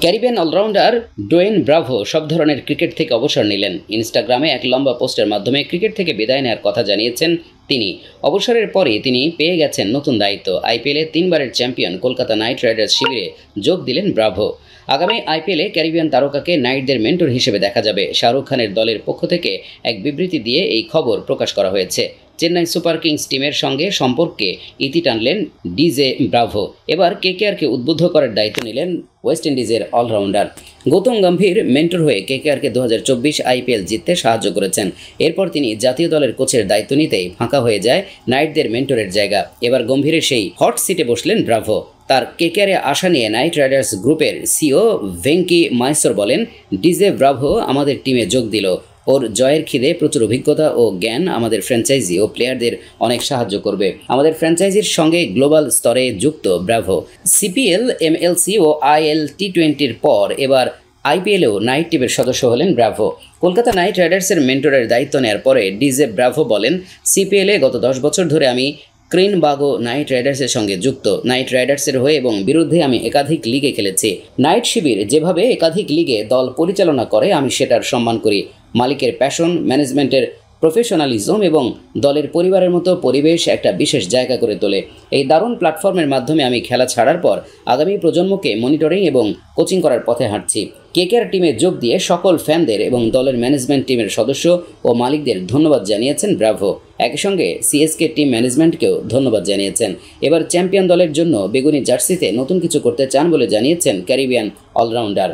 Caribbean allrounder Dwayne Bravo সব ধরনের cricket থেকে অবসর নিলেন। ইনস্টাগ্রামে এক লম্বা পোস্টের মাধ্যমে ক্রিকেট থেকে বিদায় নেওয়ার কথা জানিয়েছেন তিনি। অবসরের পরে তিনি পেয়ে গেছেন নতুন দায়িত্ব। আইপিএলে 3বারের চ্যাম্পিয়ন কলকাতা নাইট রাইডার্স শিবিরে যোগ দিলেন ব্রাভো। আগামী আইপিএলে ক্যারিবিয়ান তারকাকে নাইটদের মেন্টর হিসেবে দেখা যাবে। শাহরুখ খানের দলের পক্ষ থেকে এক বিবৃতি দিয়ে এই খবর প্রকাশ করা হয়েছে। চেন্নাই সুপার কিংস টিমের সঙ্গে সম্পর্কে ইতি টানলেন ডিজে ব্রাভো। এবার কেকেআরকে উদ্বুদ্ধ করার দায়িত্ব নিলেন ওয়েস্ট ইন্ডিজের অলরাউন্ডার। গৌতম গম্ভীর মেন্টর হয়ে কেকেআরকে 2024 আইপিএল জিততে সাহায্য করেছেন। এরপর তিনি জাতীয় দলের কোচের দায়িত্ব নিতেই ফাঁকা হয়ে যায় নাইটদের মেন্টরের জায়গা। এবার গম্ভীরের সেই হট সিটে বসলেন ব্রাভো। তার কেকেআরে আসা নিয়ে নাইট রাইডার্স গ্রুপের সিও ভেঙ্কি মাইসর বলেন, ডিজে ব্রাভো আমাদের টিমে যোগ দিল। ওর জয়ের খিদে, প্রচুর অভিজ্ঞতা ও জ্ঞান আমাদের ফ্র্যাঞ্চাইজি ও প্লেয়ারদের অনেক সাহায্য করবে। আমাদের ফ্র্যাঞ্চাইজির সঙ্গে গ্লোবাল স্তরে যুক্ত ব্রাভো। সিপিএল, এমএলসি ও আইএল টি20-র পর এবার আইপিএলেও নাইট টিমের সদস্য হলেন ব্রাভো। কলকাতা নাইট রাইডার্সের মেন্টরের দায়িত্ব নেওয়ার পরে ডিজে ব্রাভো বলেন, সিপিএলে গত 10 বছর ধরে আমি ক্রিনবাগো নাইট রাইডার্সের সঙ্গে যুক্ত। নাইট রাইডার্সের হয়ে এবং বিরুদ্ধে আমি একাধিক লিগে খেলেছি। নাইট শিবির যেভাবে একাধিক লিগে দল পরিচালনা করে আমি সেটার সম্মান করি। মালিকের প্যাশন, ম্যানেজমেন্টের প্রফেশনালিজম এবং দলের পরিবারের মতো পরিবেশ একটা বিশেষ জায়গা করে তোলে। এই দারুণ প্ল্যাটফর্মের মাধ্যমে আমি খেলা ছাড়ার পর আগামী প্রজন্মকে মনিটরিং এবং কোচিং করার পথে হাঁটছি। কেকেআর টিমে যোগ দিয়ে সকল ফ্যানদের এবং দলের ম্যানেজমেন্ট টিমের সদস্য ও মালিকদের ধন্যবাদ জানিয়েছেন ব্রাভো। একই সঙ্গে সিএসকে টিম ম্যানেজমেন্টকেও ধন্যবাদ জানিয়েছেন। এবার চ্যাম্পিয়ন দলের জন্য বেগুনি জার্সিতে নতুন কিছু করতে চান বলে জানিয়েছেন ক্যারিবিয়ান অলরাউন্ডার।